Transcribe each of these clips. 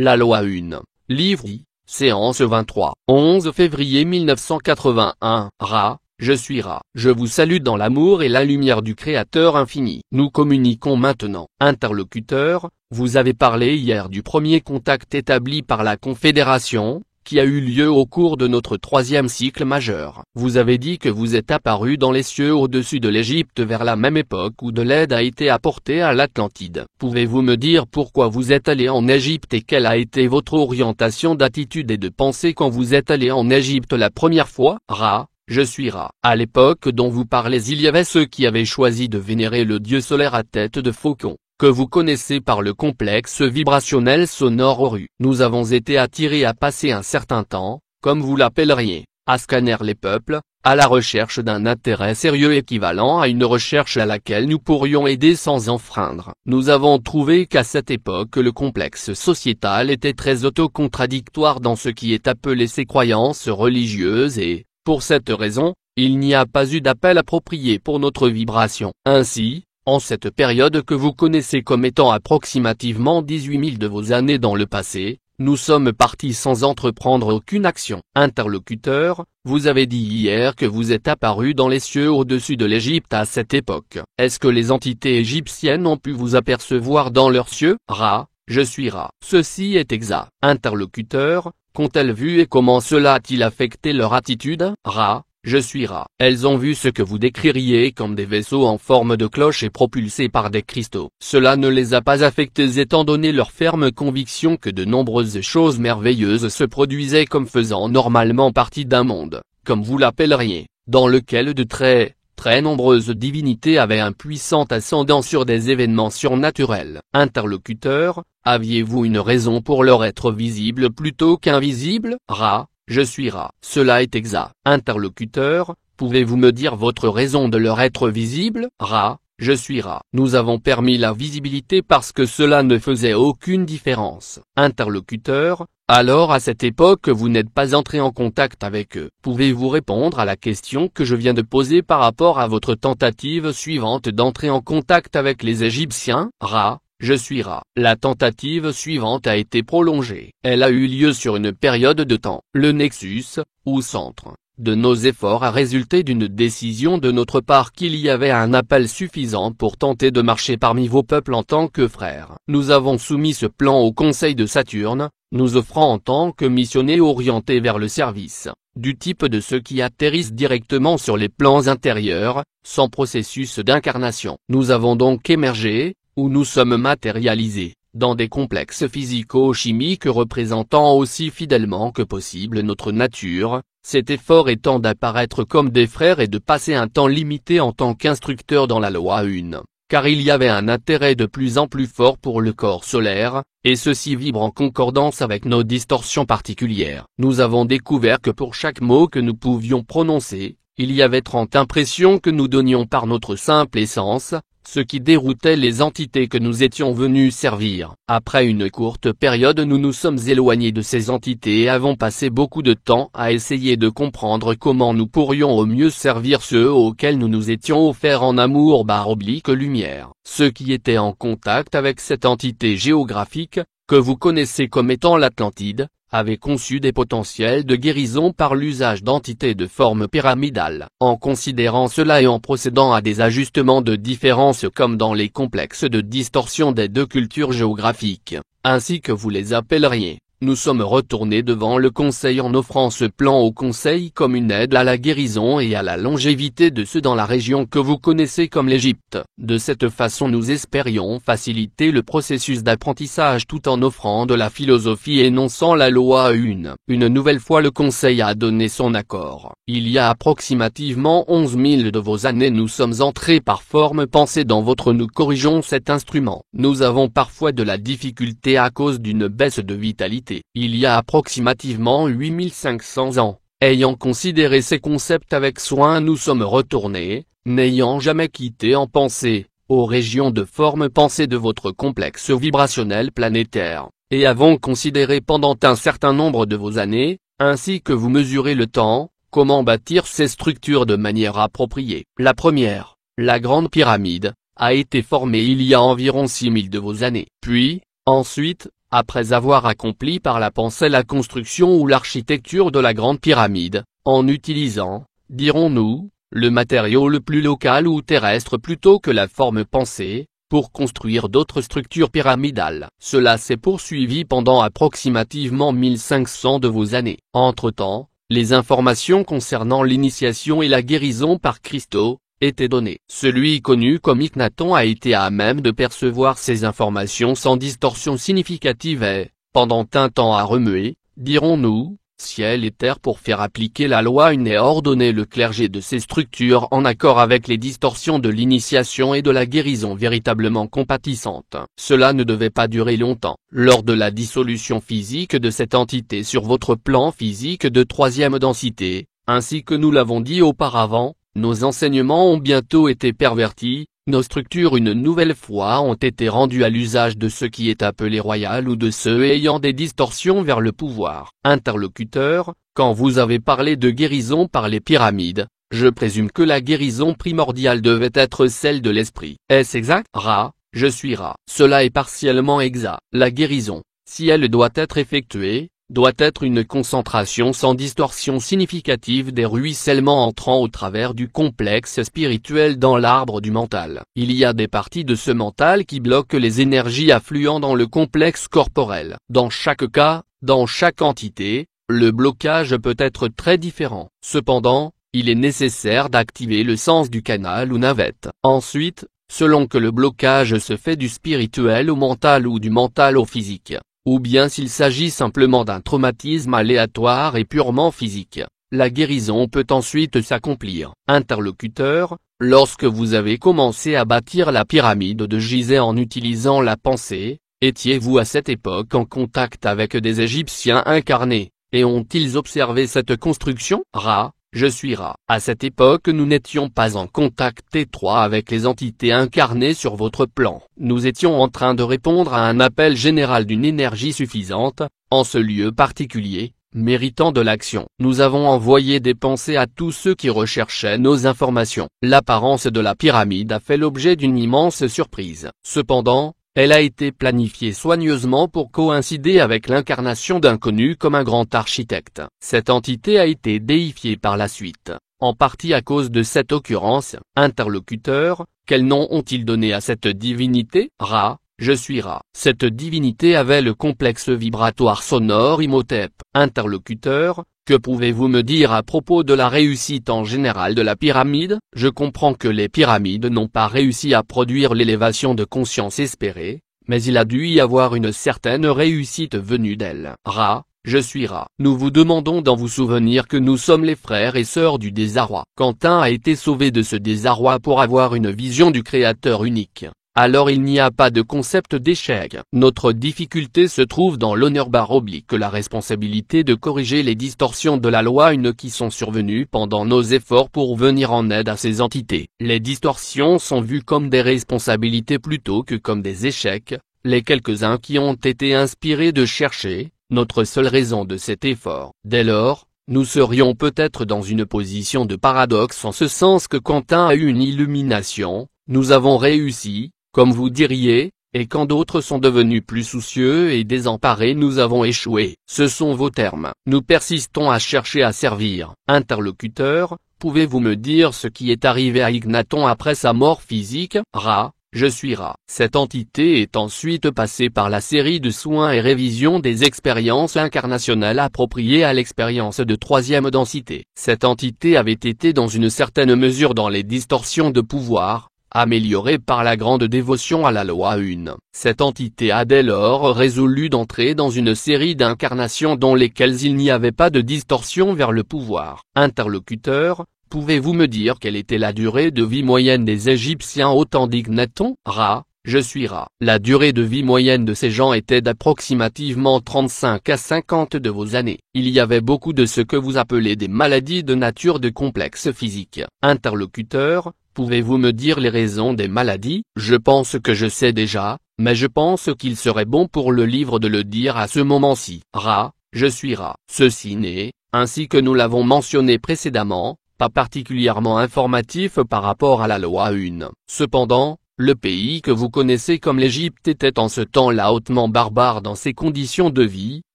La loi 1, livre I, séance 23, 11 février 1981, Ra, je suis Ra. Je vous salue dans l'amour et la lumière du Créateur infini. Nous communiquons maintenant. Interlocuteur, vous avez parlé hier du premier contact établi par la Confédération, qui a eu lieu au cours de notre troisième cycle majeur. Vous avez dit que vous êtes apparu dans les cieux au-dessus de l'Égypte vers la même époque où de l'aide a été apportée à l'Atlantide. Pouvez-vous me dire pourquoi vous êtes allé en Égypte et quelle a été votre orientation d'attitude et de pensée quand vous êtes allé en Égypte la première fois? Ra, je suis Ra. À l'époque dont vous parlez, il y avait ceux qui avaient choisi de vénérer le dieu solaire à tête de faucon, que vous connaissez par le complexe vibrationnel sonore Oru. Nous avons été attirés à passer un certain temps, comme vous l'appelleriez, à scanner les peuples, à la recherche d'un intérêt sérieux équivalent à une recherche à laquelle nous pourrions aider sans enfreindre. Nous avons trouvé qu'à cette époque le complexe sociétal était très autocontradictoire dans ce qui est appelé ses croyances religieuses et, pour cette raison, il n'y a pas eu d'appel approprié pour notre vibration. Ainsi, en cette période que vous connaissez comme étant approximativement 18 000 de vos années dans le passé, nous sommes partis sans entreprendre aucune action. Interlocuteur, vous avez dit hier que vous êtes apparu dans les cieux au-dessus de l'Égypte à cette époque. Est-ce que les entités égyptiennes ont pu vous apercevoir dans leurs cieux? Ra, je suis Ra. Ceci est exact. Interlocuteur, qu'ont-elles vu et comment cela a-t-il affecté leur attitude? Ra, je suis Ra. Elles ont vu ce que vous décririez comme des vaisseaux en forme de cloche et propulsés par des cristaux. Cela ne les a pas affectés étant donné leur ferme conviction que de nombreuses choses merveilleuses se produisaient comme faisant normalement partie d'un monde, comme vous l'appelleriez, dans lequel de très nombreuses divinités avaient un puissant ascendant sur des événements surnaturels. Interlocuteur, aviez-vous une raison pour leur être visible plutôt qu'invisible? Ra, je suis Ra. Cela est exact. Interlocuteur, pouvez-vous me dire votre raison de leur être visible? Ra, je suis Ra. Nous avons permis la visibilité parce que cela ne faisait aucune différence. Interlocuteur, alors à cette époque vous n'êtes pas entré en contact avec eux. Pouvez-vous répondre à la question que je viens de poser par rapport à votre tentative suivante d'entrer en contact avec les Égyptiens? Ra, je suis Ra. La tentative suivante a été prolongée. Elle a eu lieu sur une période de temps. Le nexus, ou centre, de nos efforts a résulté d'une décision de notre part qu'il y avait un appel suffisant pour tenter de marcher parmi vos peuples en tant que frères. Nous avons soumis ce plan au Conseil de Saturne, nous offrant en tant que missionnaires orientés vers le service, du type de ceux qui atterrissent directement sur les plans intérieurs, sans processus d'incarnation. Nous avons donc émergé, où nous sommes matérialisés, dans des complexes physico-chimiques représentant aussi fidèlement que possible notre nature, cet effort étant d'apparaître comme des frères et de passer un temps limité en tant qu'instructeurs dans la loi 1, car il y avait un intérêt de plus en plus fort pour le corps solaire, et ceci vibre en concordance avec nos distorsions particulières. Nous avons découvert que pour chaque mot que nous pouvions prononcer, il y avait 30 impressions que nous donnions par notre simple essence, ce qui déroutait les entités que nous étions venus servir. Après une courte période nous nous sommes éloignés de ces entités et avons passé beaucoup de temps à essayer de comprendre comment nous pourrions au mieux servir ceux auxquels nous nous étions offerts en amour / lumière. Ceux qui étaient en contact avec cette entité géographique, que vous connaissez comme étant l'Atlantide, avaient conçu des potentiels de guérison par l'usage d'entités de forme pyramidale. En considérant cela et en procédant à des ajustements de différence comme dans les complexes de distorsion des deux cultures géographiques, ainsi que vous les appelleriez, nous sommes retournés devant le Conseil en offrant ce plan au Conseil comme une aide à la guérison et à la longévité de ceux dans la région que vous connaissez comme l'Égypte. De cette façon nous espérions faciliter le processus d'apprentissage tout en offrant de la philosophie énonçant la loi 1. Une nouvelle fois le Conseil a donné son accord. Il y a approximativement 11 000 de vos années nous sommes entrés par forme pensée dans votre. Nous corrigeons cet instrument. Nous avons parfois de la difficulté à cause d'une baisse de vitalité. Il y a approximativement 8500 ans, ayant considéré ces concepts avec soin nous sommes retournés, n'ayant jamais quitté en pensée, aux régions de forme pensée de votre complexe vibrationnel planétaire, et avons considéré pendant un certain nombre de vos années, ainsi que vous mesurez le temps, comment bâtir ces structures de manière appropriée. La première, la Grande Pyramide, a été formée il y a environ 6000 de vos années. Puis, ensuite, après avoir accompli par la pensée la construction ou l'architecture de la Grande Pyramide, en utilisant, dirons-nous, le matériau le plus local ou terrestre plutôt que la forme pensée, pour construire d'autres structures pyramidales. Cela s'est poursuivi pendant approximativement 1500 de vos années. Entre-temps, les informations concernant l'initiation et la guérison par Christo étaient données. Celui connu comme Akhenaton a été à même de percevoir ces informations sans distorsion significative et, pendant un temps à remuer, dirons-nous, ciel et terre pour faire appliquer la loi une et ordonner le clergé de ces structures en accord avec les distorsions de l'initiation et de la guérison véritablement compatissantes. Cela ne devait pas durer longtemps. Lors de la dissolution physique de cette entité sur votre plan physique de troisième densité, ainsi que nous l'avons dit auparavant, nos enseignements ont bientôt été pervertis, nos structures une nouvelle fois ont été rendues à l'usage de ce qui est appelé royal ou de ceux ayant des distorsions vers le pouvoir. Interlocuteur, quand vous avez parlé de guérison par les pyramides, je présume que la guérison primordiale devait être celle de l'esprit. Est-ce exact? Ra, je suis Ra. Cela est partiellement exact. La guérison, si elle doit être effectuée, doit être une concentration sans distorsion significative des ruissellements entrant au travers du complexe spirituel dans l'arbre du mental. Il y a des parties de ce mental qui bloquent les énergies affluant dans le complexe corporel. Dans chaque cas, dans chaque entité, le blocage peut être très différent. Cependant, il est nécessaire d'activer le sens du canal ou navette. Ensuite, selon que le blocage se fait du spirituel au mental ou du mental au physique, ou bien s'il s'agit simplement d'un traumatisme aléatoire et purement physique, la guérison peut ensuite s'accomplir. Interlocuteur, lorsque vous avez commencé à bâtir la pyramide de Gizeh en utilisant la pensée, étiez-vous à cette époque en contact avec des Égyptiens incarnés, et ont-ils observé cette construction? Ra, je suis Ra. À cette époque nous n'étions pas en contact étroit avec les entités incarnées sur votre plan. Nous étions en train de répondre à un appel général d'une énergie suffisante, en ce lieu particulier, méritant de l'action. Nous avons envoyé des pensées à tous ceux qui recherchaient nos informations. L'apparence de la pyramide a fait l'objet d'une immense surprise. Cependant, elle a été planifiée soigneusement pour coïncider avec l'incarnation d'inconnus comme un grand architecte. Cette entité a été déifiée par la suite, en partie à cause de cette occurrence. Interlocuteur, quel nom ont-ils donné à cette divinité? Ra, je suis Ra. Cette divinité avait le complexe vibratoire sonore Imhotep. Interlocuteur, que pouvez-vous me dire à propos de la réussite en général de la pyramide? Je comprends que les pyramides n'ont pas réussi à produire l'élévation de conscience espérée, mais il a dû y avoir une certaine réussite venue d'elle. Ra, je suis Ra. Nous vous demandons d'en vous souvenir que nous sommes les frères et sœurs du désarroi. Quentin a été sauvé de ce désarroi pour avoir une vision du Créateur unique. Alors il n'y a pas de concept d'échec. Notre difficulté se trouve dans l'honneur / la responsabilité de corriger les distorsions de la loi une qui sont survenues pendant nos efforts pour venir en aide à ces entités. Les distorsions sont vues comme des responsabilités plutôt que comme des échecs, les quelques-uns qui ont été inspirés de chercher, notre seule raison de cet effort. Dès lors, nous serions peut-être dans une position de paradoxe en ce sens que Quentin a eu une illumination, nous avons réussi, comme vous diriez, et quand d'autres sont devenus plus soucieux et désemparés nous avons échoué. Ce sont vos termes. Nous persistons à chercher à servir. Interlocuteur, pouvez-vous me dire ce qui est arrivé à Akhenaton après sa mort physique? Ra, je suis Ra. Cette entité est ensuite passée par la série de soins et révisions des expériences incarnationnelles appropriées à l'expérience de troisième densité. Cette entité avait été dans une certaine mesure dans les distorsions de pouvoir, améliorée par la grande dévotion à la loi 1. Cette entité a dès lors résolu d'entrer dans une série d'incarnations dans lesquelles il n'y avait pas de distorsion vers le pouvoir. Interlocuteur, pouvez-vous me dire quelle était la durée de vie moyenne des Égyptiens au temps d'Akhenaton? Ra, je suis Ra. La durée de vie moyenne de ces gens était d'approximativement 35 à 50 de vos années. Il y avait beaucoup de ce que vous appelez des maladies de nature de complexe physique. Interlocuteur, pouvez-vous me dire les raisons des maladies? Je pense que je sais déjà, mais je pense qu'il serait bon pour le livre de le dire à ce moment-ci. Ra, je suis Ra. Ceci n'est, ainsi que nous l'avons mentionné précédemment, pas particulièrement informatif par rapport à la loi 1. Cependant, Le pays que vous connaissez comme l'Égypte était en ce temps-là hautement barbare dans ses conditions de vie,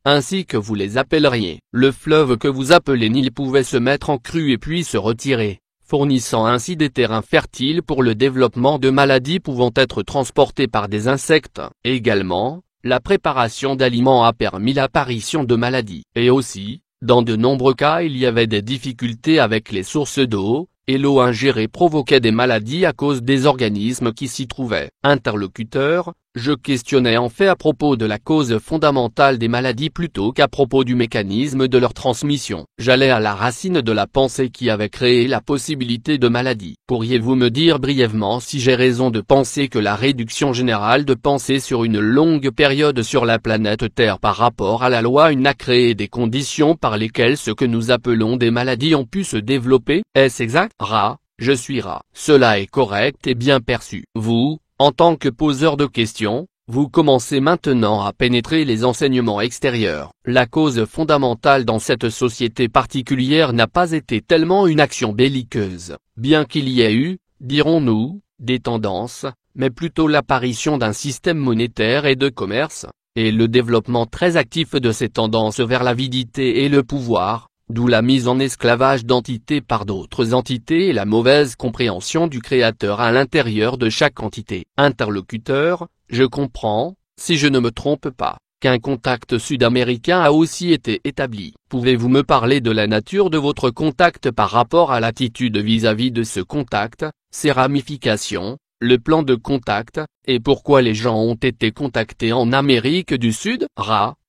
ainsi que vous les appelleriez. Le fleuve que vous appelez Nil pouvait se mettre en crue et puis se retirer, fournissant ainsi des terrains fertiles pour le développement de maladies pouvant être transportées par des insectes. Également, la préparation d'aliments a permis l'apparition de maladies. Et aussi, dans de nombreux cas il y avait des difficultés avec les sources d'eau, et l'eau ingérée provoquait des maladies à cause des organismes qui s'y trouvaient. Interlocuteur, je questionnais en fait à propos de la cause fondamentale des maladies plutôt qu'à propos du mécanisme de leur transmission. J'allais à la racine de la pensée qui avait créé la possibilité de maladie. Pourriez-vous me dire brièvement si j'ai raison de penser que la réduction générale de pensée sur une longue période sur la planète Terre par rapport à la loi a créé des conditions par lesquelles ce que nous appelons des maladies ont pu se développer? Est-ce exact? Je suis Ra. Cela est correct et bien perçu. Vous, en tant que poseur de questions, vous commencez maintenant à pénétrer les enseignements extérieurs. La cause fondamentale dans cette société particulière n'a pas été tellement une action belliqueuse, bien qu'il y ait eu, dirons-nous, des tendances, mais plutôt l'apparition d'un système monétaire et de commerce, et le développement très actif de ces tendances vers l'avidité et le pouvoir. D'où la mise en esclavage d'entités par d'autres entités et la mauvaise compréhension du créateur à l'intérieur de chaque entité. Interlocuteur, je comprends, si je ne me trompe pas, qu'un contact sud-américain a aussi été établi. Pouvez-vous me parler de la nature de votre contact par rapport à l'attitude vis-à-vis de ce contact, ses ramifications, le plan de contact, et pourquoi les gens ont été contactés en Amérique du Sud?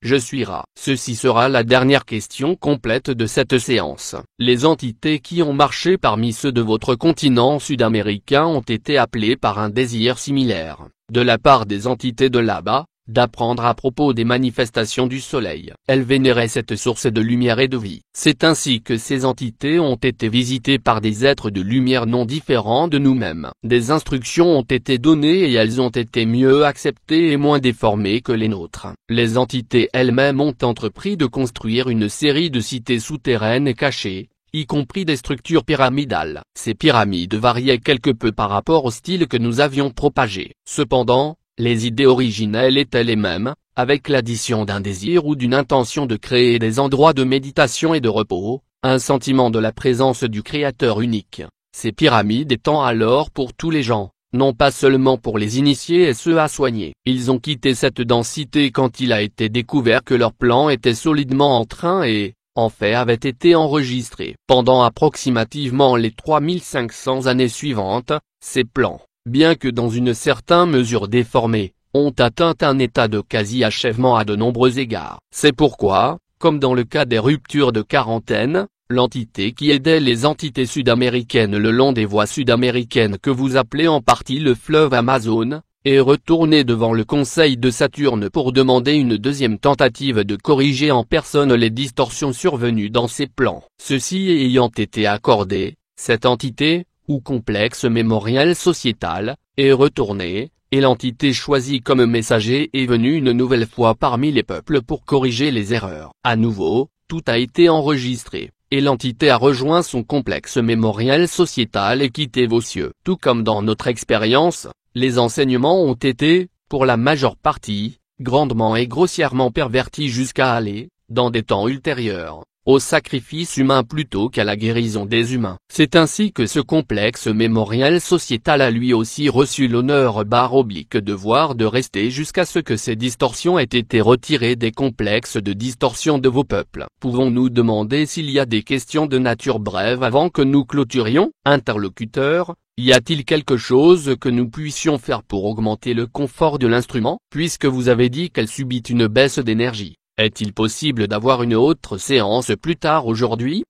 Je suis Ra. Ceci sera la dernière question complète de cette séance. Les entités qui ont marché parmi ceux de votre continent sud-américain ont été appelées par un désir similaire, de la part des entités de là-bas, d'apprendre à propos des manifestations du soleil. Elles vénéraient cette source de lumière et de vie. C'est ainsi que ces entités ont été visitées par des êtres de lumière non différents de nous-mêmes. Des instructions ont été données et elles ont été mieux acceptées et moins déformées que les nôtres. Les entités elles-mêmes ont entrepris de construire une série de cités souterraines et cachées, y compris des structures pyramidales. Ces pyramides variaient quelque peu par rapport au style que nous avions propagé. Cependant, les idées originelles étaient les mêmes, avec l'addition d'un désir ou d'une intention de créer des endroits de méditation et de repos, un sentiment de la présence du Créateur unique. Ces pyramides étant alors pour tous les gens, non pas seulement pour les initiés et ceux à soigner. Ils ont quitté cette densité quand il a été découvert que leur plan était solidement en train et, en fait, avait été enregistré. Pendant approximativement les 3500 années suivantes, ces plans, bien que dans une certaine mesure déformés, ont atteint un état de quasi-achèvement à de nombreux égards. C'est pourquoi, comme dans le cas des ruptures de quarantaine, l'entité qui aidait les entités sud-américaines le long des voies sud-américaines que vous appelez en partie le fleuve Amazon, est retournée devant le Conseil de Saturne pour demander une deuxième tentative de corriger en personne les distorsions survenues dans ces plans. Ceci ayant été accordé, cette entité, ou complexe mémoriel sociétal, est retournée, et l'entité choisie comme messager est venue une nouvelle fois parmi les peuples pour corriger les erreurs. À nouveau, tout a été enregistré, et l'entité a rejoint son complexe mémoriel sociétal et quitté vos cieux. Tout comme dans notre expérience, les enseignements ont été, pour la majeure partie, grandement et grossièrement pervertis jusqu'à aller, dans des temps ultérieurs, au sacrifice humain plutôt qu'à la guérison des humains. C'est ainsi que ce complexe mémoriel sociétal a lui aussi reçu l'honneur devoir de rester jusqu'à ce que ces distorsions aient été retirées des complexes de distorsion de vos peuples. Pouvons-nous demander s'il y a des questions de nature brève avant que nous clôturions? Interlocuteur, y a-t-il quelque chose que nous puissions faire pour augmenter le confort de l'instrument, puisque vous avez dit qu'elle subit une baisse d'énergie? Est-il possible d'avoir une autre séance plus tard aujourd'hui?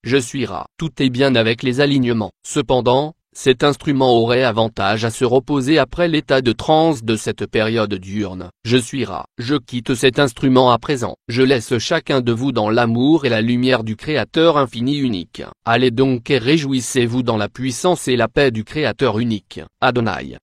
Je suis Ra. Tout est bien avec les alignements. Cependant, cet instrument aurait avantage à se reposer après l'état de transe de cette période diurne. Je suis Ra. Je quitte cet instrument à présent. Je laisse chacun de vous dans l'amour et la lumière du Créateur infini unique. Allez donc et réjouissez-vous dans la puissance et la paix du Créateur unique. Adonai.